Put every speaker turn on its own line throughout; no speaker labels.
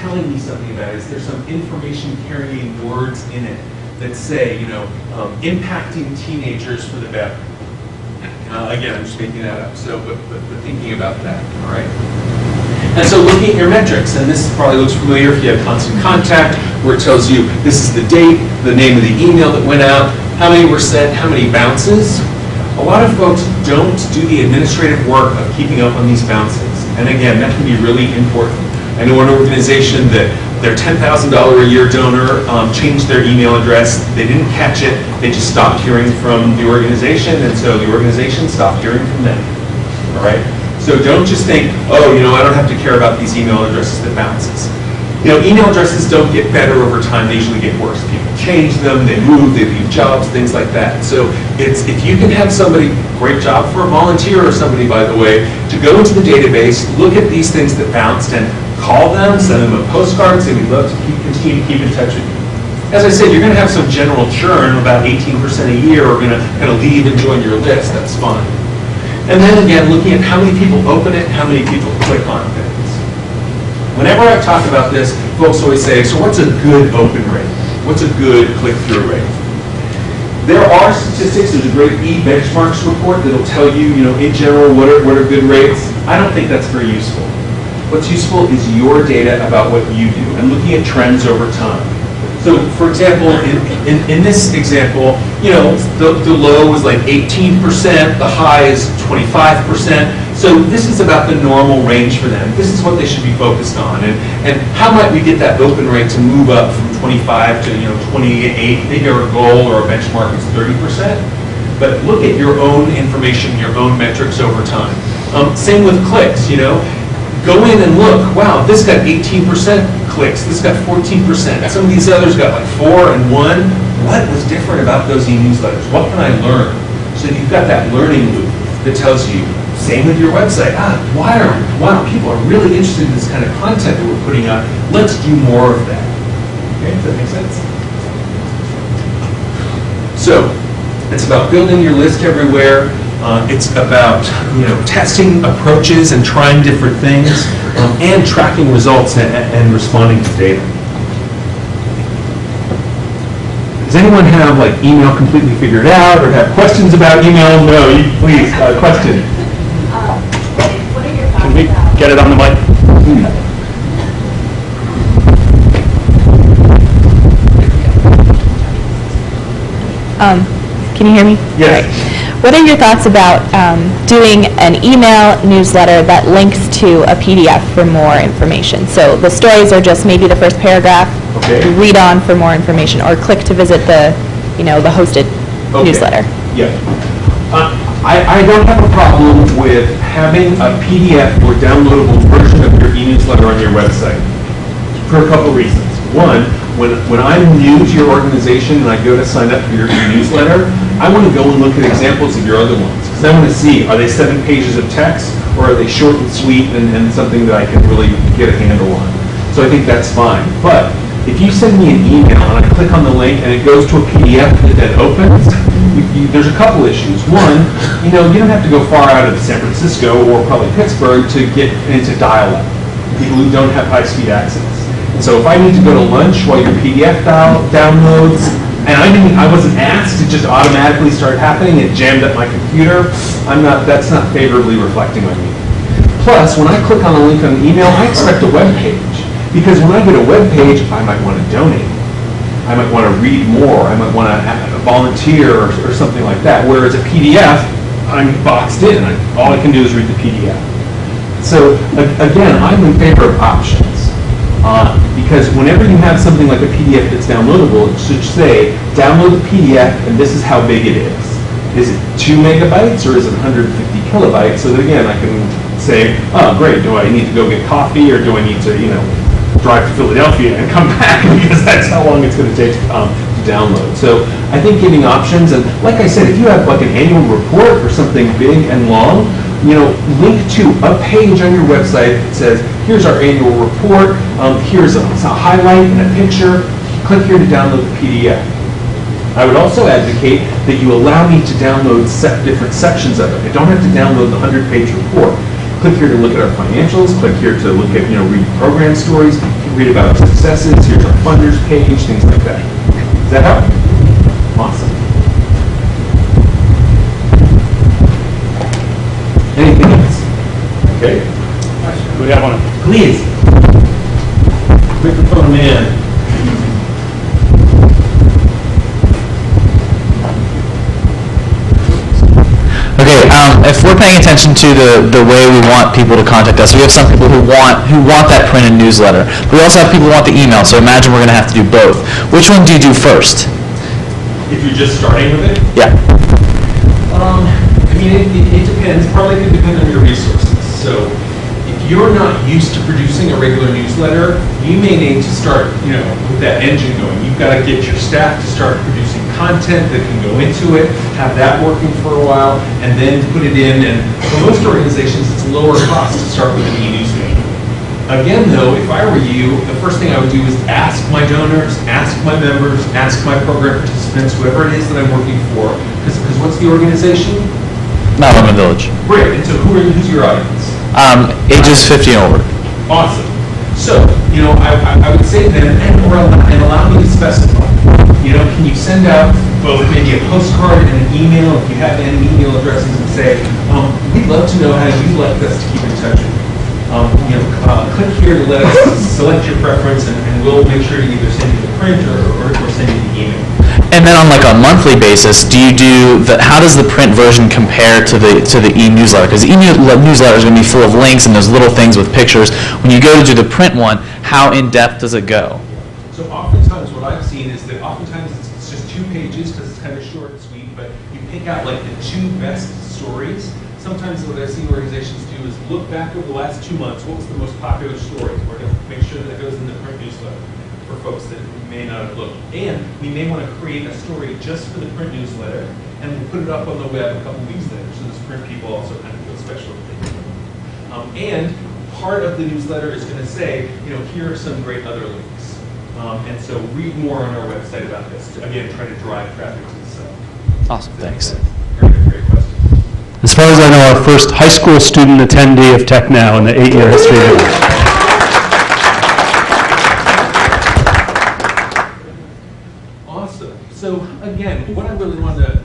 telling me something about it? Is there some information carrying words in it that say, impacting teenagers for the better? Again, I'm just making that up. So, but thinking about that, all right? And so looking at your metrics, and this probably looks familiar if you have constant contact, where it tells you this is the date, the name of the email that went out, how many were sent, how many bounces. A lot of folks don't do the administrative work of keeping up on these bounces. And again, that can be really important. I know an organization that their $10,000 a year donor changed their email address. They didn't catch it. They just stopped hearing from the organization, and so the organization stopped hearing from them. All right? So don't just think, oh, I don't have to care about these email addresses that bounces. Email addresses don't get better over time. They usually get worse. People change them, they move, they leave jobs, things like that. So if you can have somebody, great job for a volunteer or somebody, by the way, to go into the database, look at these things that bounced, and call them, send them a postcard, say we'd love to continue to keep in touch with you. As I said, you're going to have some general churn, about 18% a year are going to kind of leave and join your list. That's fine. And then again, looking at how many people open it, how many people click on things. Whenever I talk about this, folks always say, so what's a good open rate? What's a good click-through rate? There are statistics. There's a great e-benchmarks report that'll tell you, in general, what are good rates. I don't think that's very useful. What's useful is your data about what you do and looking at trends over time. So, for example, in this example, the low was like 18%, the high is 25%. So this is about the normal range for them. This is what they should be focused on. And how might we get that open rate to move up from 25 to 28? Maybe our goal or a benchmark is 30%. But look at your own information, your own metrics over time. Same with clicks, Go in and look, wow, this got 18% clicks, this got 14%, some of these others got like 4 and 1. What was different about those e-newsletters? What can I learn? So you've got that learning loop that tells you, same with your website, wow, people are really interested in this kind of content that we're putting out, let's do more of that. Okay, does that make sense? So, it's about building your list everywhere. It's about testing approaches and trying different things, and tracking results and responding to data. Does anyone have email completely figured out or have questions about email? No, please, question.
What are your thoughts
Can we get it on the mic?
Can you hear me?
Yes.
Right. What are your thoughts about doing an email newsletter that links to a PDF for more information? So the stories are just maybe the first paragraph.
Okay.
Read on for more information, or click to visit the, the hosted newsletter.
Yeah. I don't have a problem with having a PDF or downloadable version of your e-newsletter on your website for a couple reasons. One, when I'm new to your organization and I go to sign up for your e-newsletter, I want to go and look at examples of your other ones. Because I want to see, are they 7 pages of text, or are they short and sweet and something that I can really get a handle on? So I think that's fine. But if you send me an email and I click on the link and it goes to a PDF that then opens, there's a couple issues. One, you don't have to go far out of San Francisco or probably Pittsburgh to get into dial-up. People who don't have high-speed access. So if I need to go to lunch while your PDF downloads, and I wasn't asked, it just automatically started happening, it jammed up my computer, that's not favorably reflecting on me. Plus, when I click on a link on an email, I expect a web page. Because when I get a web page, I might want to donate. I might want to read more. I might want to volunteer or something like that. Whereas a PDF, I'm boxed in. All I can do is read the PDF. So again, I'm in favor of options. Because whenever you have something like a PDF that's downloadable, it should say, download the PDF and this is how big it is. Is it 2 megabytes or is it 150 kilobytes? So that again, I can say, oh great, do I need to go get coffee or do I need to, drive to Philadelphia and come back, because that's how long it's going to take to download. So I think giving options, and like I said, if you have an annual report or something big and long, link to a page on your website that says, here's our annual report, here's a highlight and a picture, click here to download the PDF. I would also advocate that you allow me to download different sections of it. I don't have to download the 100-page report. Click here to look at our financials, click here to look at, read program stories. read about successes, here's our funders page, things like that. Does that help? Awesome. Anything else? Okay.
We have one.
Please. Microphone man.
Okay, if we're paying attention to the way we want people to contact us, we have some people who want that printed newsletter. But we also have people who want the email, so imagine we're going to have to do both. Which one do you do first?
If you're just starting with it?
Yeah.
I mean, it depends. Probably could depend on your resources. So if you're not used to producing a regular newsletter, you may need to start, with that engine going. You've got to get your staff to start producing content that can go into it, have that working for a while, and then put it in. And for most organizations, it's lower cost to start with an e-newsletter. Again, though, if I were you, the first thing I would do is ask my donors, ask my members, ask my program participants, whoever it is that I'm working for, because what's the organization?
Mount Lebanon Village.
Great. And so who's your audience?
Ages 50 and over.
Awesome. So, I would say then, and allow me to specify. Can you send out both maybe a postcard and an email if you have any email addresses and say, we'd love to know how you'd like us to keep in touch with you. Click here to let us select your preference, and we'll make sure to either send you the print or send you the email.
And then on like a monthly basis, how does the print version compare to the e-newsletter? Because the e-newsletter is going to be full of links and those little things with pictures. When you go to do the print one, how in-depth does it go?
So oftentimes what I've seen is that oftentimes it's just 2 pages because it's kind of short and sweet, but you pick out like the 2 best stories. Sometimes what I've seen organizations do is look back over the last 2 months, what was the most popular story? We're going to make sure that it goes in the print newsletter for folks that may not have looked. And we may want to create a story just for the print newsletter, and we'll put it up on the web a couple weeks later, so those print people also kind of feel special. And part of the newsletter is going to say, here are some great other links. And so read more on our website about this. To, again, try to drive traffic to the site.
Awesome, thanks.
Great question.
As far as I know, our first high school student attendee of TechNow in the 8-year history of it.
Awesome. So again, what I really want to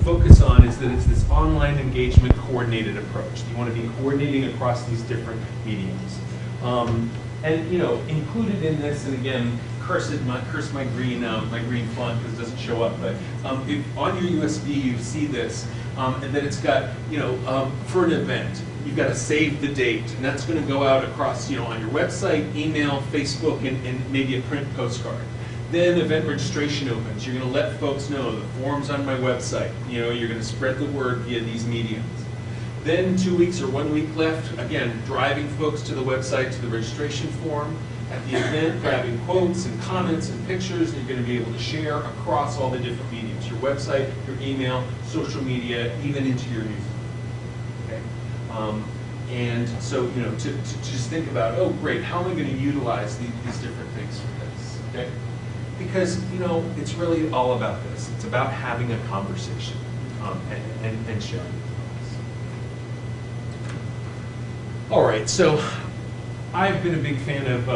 focus on is that it's this online engagement coordinated approach. You want to be coordinating across these different mediums. And included in this, and again, curse my green font because it doesn't show up. But if on your USB you see this, and then it's got for an event, you've got to save the date, and that's going to go out across on your website, email, Facebook, and maybe a print postcard. Then event registration opens. You're going to let folks know the form's on my website. You're going to spread the word via these mediums. Then 2 weeks or 1 week left, again, driving folks to the website, to the registration form. At the event, grabbing quotes and comments and pictures that you're going to be able to share across all the different mediums. Your website, your email, social media, even into your newsletter. Okay? And so, to just think about, oh, great, how am I going to utilize these different things for this? Okay? Because, it's really all about this. It's about having a conversation and sharing. All right, so I've been a big fan of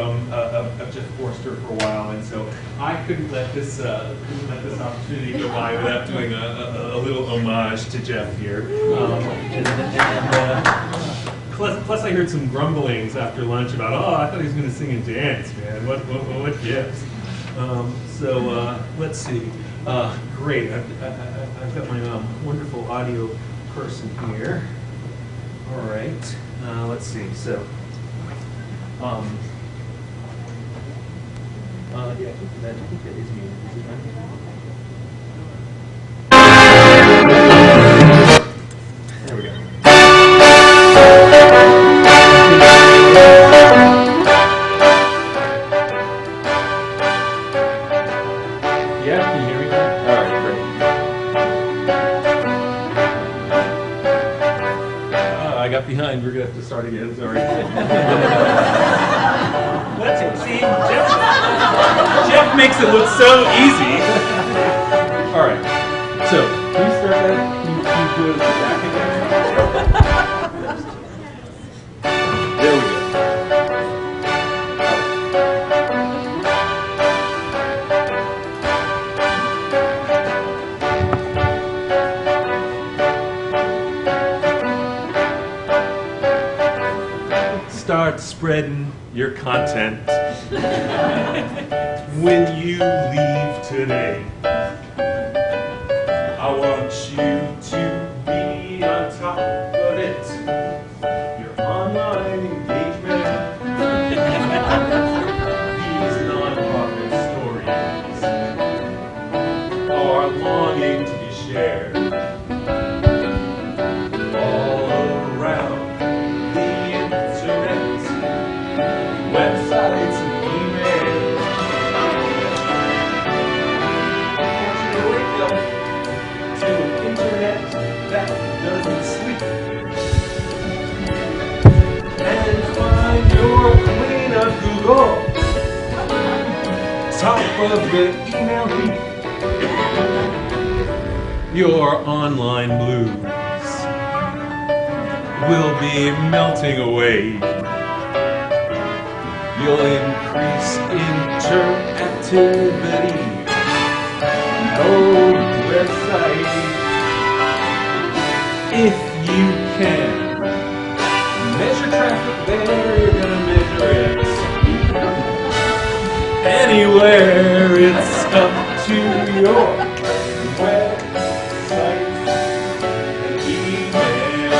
Jeff Forster for a while, and so I couldn't let this opportunity go by without doing a little homage to Jeff here. Plus, I heard some grumblings after lunch about, I thought he was going to sing and dance, man. What gives? So let's see. Great. I've got my wonderful audio person here. All right. Let's see. So. Yeah, I think that is me. Is it there we go. Yeah, can you hear me? All right, great. I got behind. We're gonna have to start again. Sorry. That's it. See, Jeff makes it look so easy. All right. So, can you start that? Can you do it at the back again? There we go. spreading your content. When you leave today, I want you to be on top of it. Your online engagement, these nonprofit stories are longing to be shared all around the internet, websites and emails. Wake up to an internet that doesn't sleep, and find your queen of Google, top of the email heap. Your online blues will be melting away. You'll increase interactivity. Oh, website, if you can measure traffic there, you're gonna measure it anywhere. It's up to your website and email.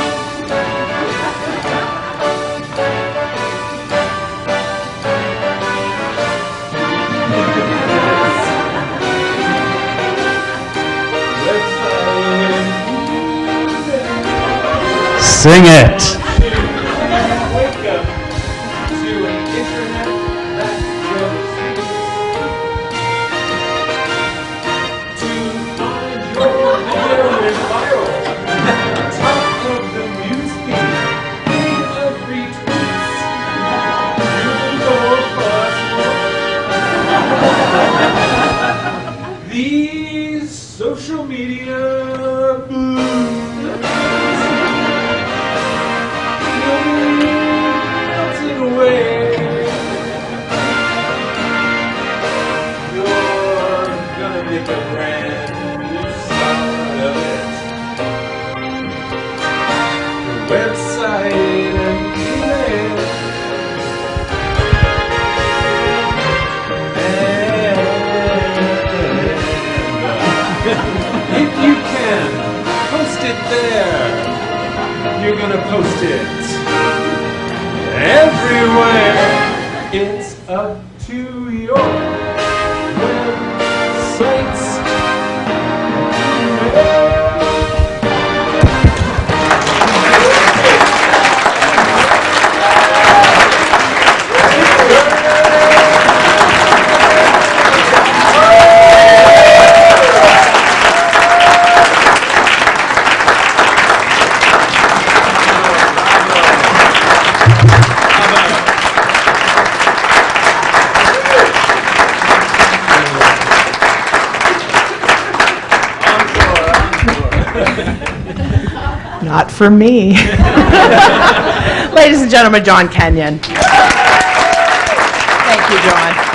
Sing it.
Wake up to an internet that goes to find your video viral, top of the newsfeed, every tweet, Google Plus. These social media blues. Website and email, and if you can post it there, you're gonna post it everywhere. It's up to your websites.
Not for me. Ladies and gentlemen, John Kenyon. Thank you, John.